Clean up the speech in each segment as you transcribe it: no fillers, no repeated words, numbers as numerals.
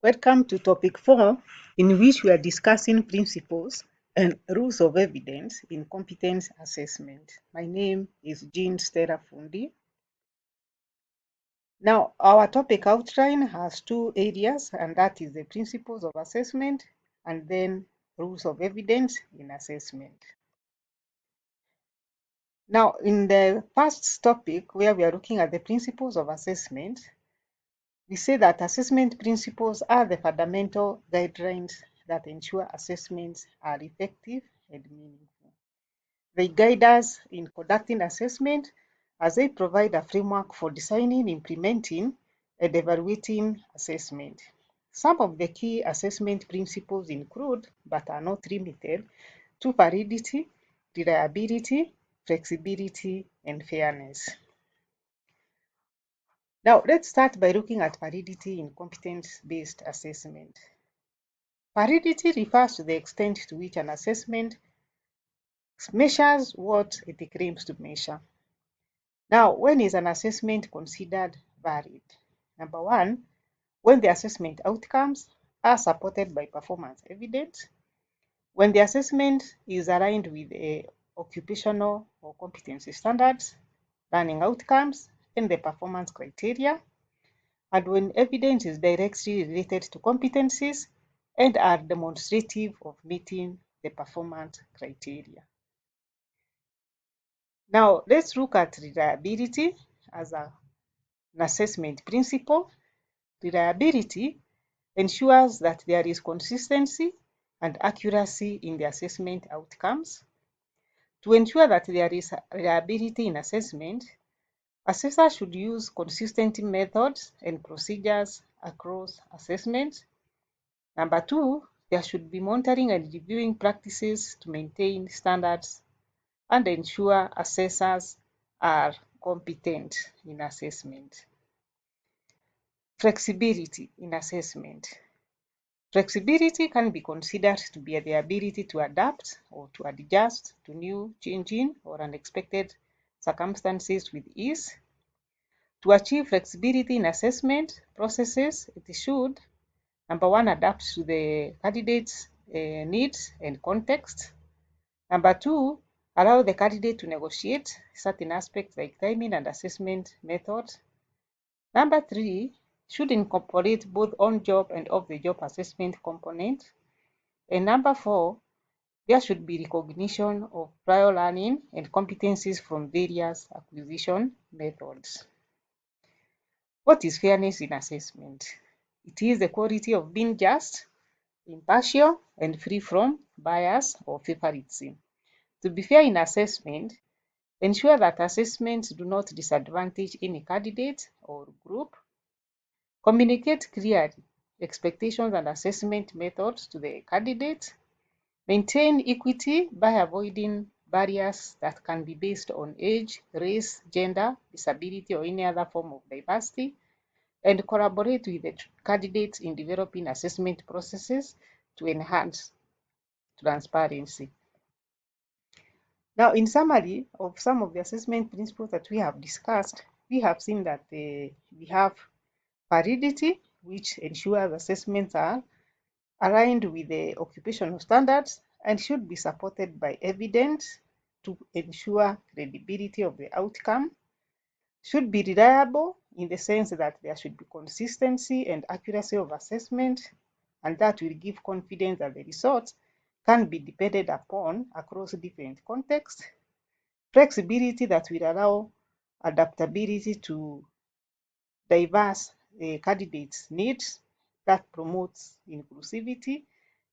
Welcome to topic 4, in which we are discussing principles and rules of evidence in competence assessment. My name is Jean Stella Fundi. Now, our topic outline has two areas, and that is the principles of assessment and then rules of evidence in assessment. Now, in the first topic, where we are looking at the principles of assessment, we say that assessment principles are the fundamental guidelines that ensure assessments are effective and meaningful. They guide us in conducting assessment as they provide a framework for designing, implementing, and evaluating assessment. Some of the key assessment principles include, but are not limited to, validity, reliability, flexibility, and fairness. Now, let's start by looking at validity in competence-based assessment. Validity refers to the extent to which an assessment measures what it claims to measure. Now, when is an assessment considered valid? Number one, when the assessment outcomes are supported by performance evidence, when the assessment is aligned with occupational or competency standards, learning outcomes, and the performance criteria, and when evidence is directly related to competencies and are demonstrative of meeting the performance criteria. Now, let's look at reliability as an assessment principle. Reliability ensures that there is consistency and accuracy in the assessment outcomes. To ensure that there is reliability in assessment, assessors should use consistent methods and procedures across assessments. Number two, there should be monitoring and reviewing practices to maintain standards and ensure assessors are competent in assessment. Flexibility in assessment. Flexibility can be considered to be the ability to adapt or to adjust to new, changing, or unexpected circumstances with ease. To achieve flexibility in assessment processes, it should, number one, adapt to the candidate's needs and context. Number two, allow the candidate to negotiate certain aspects like timing and assessment methods. Number three, should incorporate both on-job and off-the-job assessment components. And number four, there should be recognition of prior learning and competencies from various acquisition methods. What is fairness in assessment? It is the quality of being just, impartial, and free from bias or favoritism. To be fair in assessment, ensure that assessments do not disadvantage any candidate or group. Communicate clearly expectations and assessment methods to the candidate. Maintain equity by avoiding barriers that can be based on age, race, gender, disability, or any other form of diversity. And collaborate with the candidates in developing assessment processes to enhance transparency. Now, in summary of some of the assessment principles that we have discussed, we have seen that we have validity, which ensures assessments are aligned with the occupational standards and should be supported by evidence to ensure credibility of the outcome. Should be reliable in the sense that there should be consistency and accuracy of assessment, and that will give confidence that the results can be depended upon across different contexts. Flexibility that will allow adaptability to diverse candidates' needs, that promotes inclusivity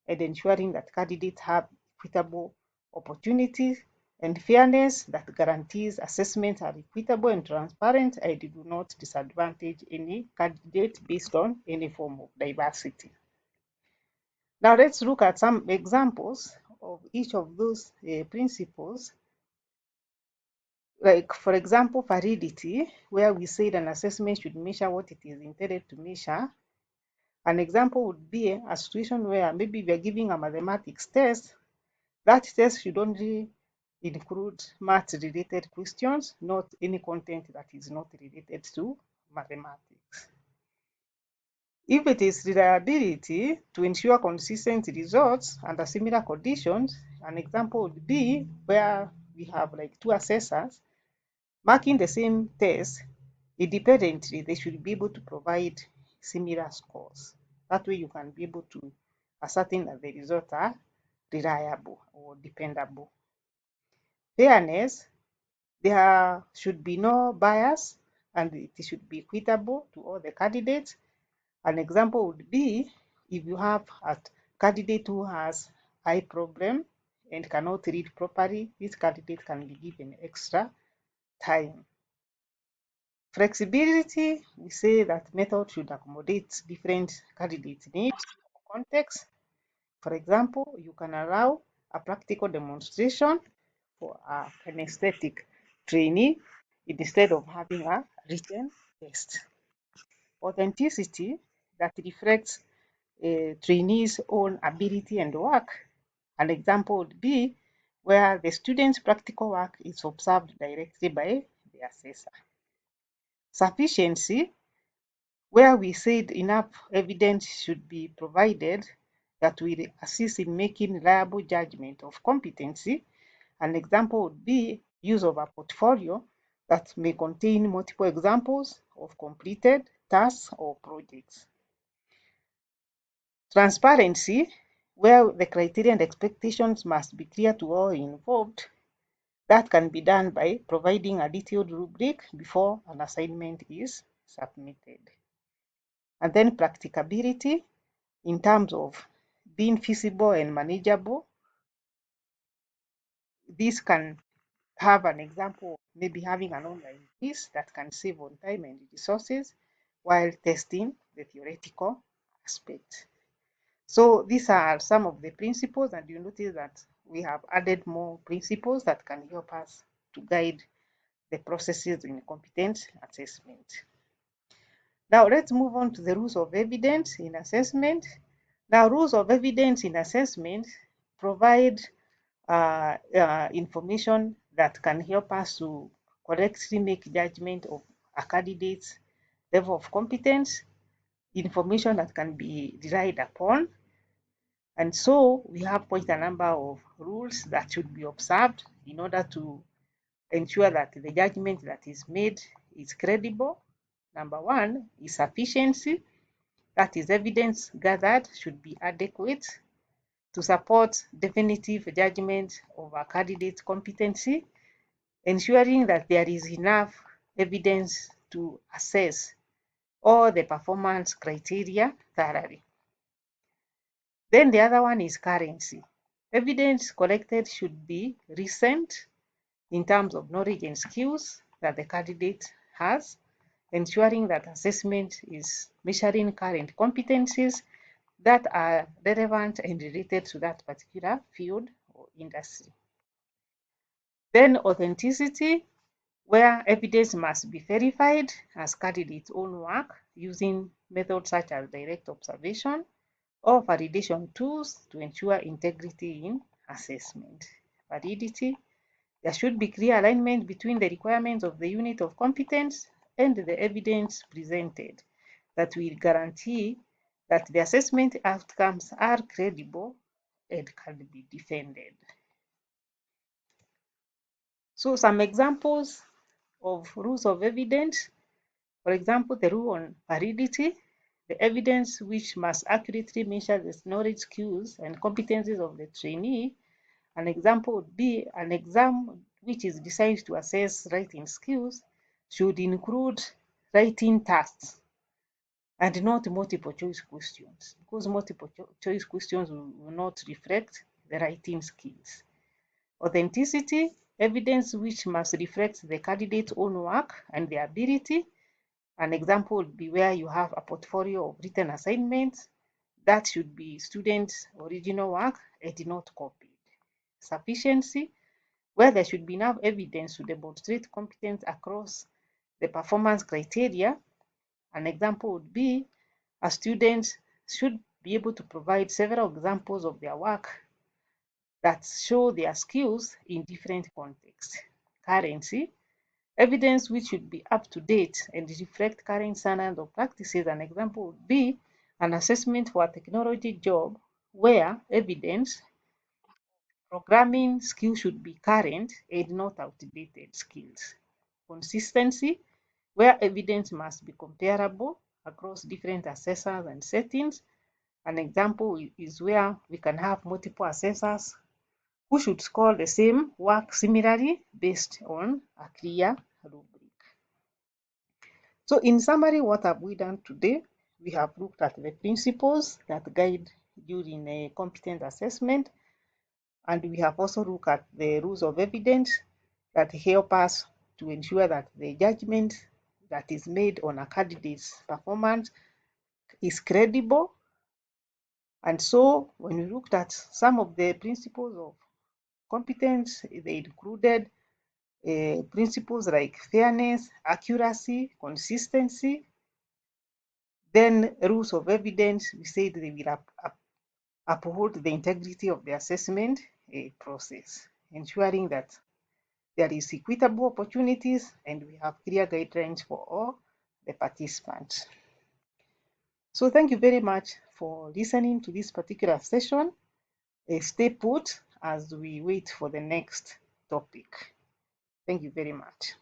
and ensuring that candidates have equitable opportunities, and fairness that guarantees assessments are equitable and transparent and do not disadvantage any candidate based on any form of diversity. Now let's look at some examples of each of those principles. Like, for example, validity, where we said an assessment should measure what it is intended to measure. An example would be a situation where maybe we are giving a mathematics test. That test should only include math-related questions, not any content that is not related to mathematics. If it is reliability, to ensure consistent results under similar conditions, an example would be where we have like two assessors marking the same test independently. They should be able to provide similar scores. That way you can be able to ascertain that the results are reliable or dependable. Fairness, there should be no bias and it should be equitable to all the candidates. An example would be if you have a candidate who has eye problem and cannot read properly, this candidate can be given extra time. Flexibility, we say that method should accommodate different candidate needs or context. For example, you can allow a practical demonstration for a kinesthetic trainee instead of having a written test. Authenticity, that reflects a trainee's own ability and work. An example would be where the student's practical work is observed directly by the assessor. Sufficiency, where we said enough evidence should be provided that will assist in making reliable judgment of competency. An example would be use of a portfolio that may contain multiple examples of completed tasks or projects. Transparency, where the criteria and expectations must be clear to all involved. That can be done by providing a detailed rubric before an assignment is submitted. And then practicability in terms of being feasible and manageable. This can have an example, maybe having an online quiz that can save on time and resources while testing the theoretical aspect. So these are some of the principles, and you notice that we have added more principles that can help us to guide the processes in competence assessment. Now let's move on to the rules of evidence in assessment. Now, rules of evidence in assessment provide information that can help us to correctly make judgment of a candidate's level of competence, information that can be relied upon. And so we have quite a number of rules that should be observed in order to ensure that the judgment that is made is credible. Number one is sufficiency. That is, evidence gathered should be adequate to support definitive judgment of a candidate's competency, ensuring that there is enough evidence to assess all the performance criteria thoroughly. Then the other one is currency. Evidence collected should be recent in terms of knowledge and skills that the candidate has, ensuring that assessment is measuring current competencies that are relevant and related to that particular field or industry. Then authenticity, where evidence must be verified as candidate's own work using methods such as direct observation or validation tools to ensure integrity in assessment. Validity, there should be clear alignment between the requirements of the unit of competence and the evidence presented that will guarantee that the assessment outcomes are credible and can be defended. So some examples of rules of evidence, for example, the rule on validity, the evidence which must accurately measure the knowledge, skills, and competencies of the trainee. An example would be an exam which is designed to assess writing skills should include writing tasks and not multiple choice questions, because multiple choice questions will not reflect the writing skills. Authenticity, evidence which must reflect the candidate's own work and their ability. An example would be where you have a portfolio of written assignments that should be students' original work and not copied. Sufficiency, where there should be enough evidence to demonstrate competence across the performance criteria. An example would be a student should be able to provide several examples of their work that show their skills in different contexts. Currency, evidence which should be up to date and reflect current standards or practices. An example would be an assessment for a technology job where evidence programming skills should be current and not outdated skills. Consistency, where evidence must be comparable across different assessors and settings. An example is where we can have multiple assessors who should score the same work similarly based on a clear rubric. So in summary, what have we done today? We have looked at the principles that guide during a competent assessment, and we have also looked at the rules of evidence that help us to ensure that the judgment that is made on a candidate's performance is credible. And so when we looked at some of the principles of competence, they included principles like fairness, accuracy, consistency. Then rules of evidence, we said they will uphold the integrity of the assessment process, ensuring that there is equitable opportunities and we have clear guidelines for all the participants. So thank you very much for listening to this particular session. Stay put as we wait for the next topic. Thank you very much.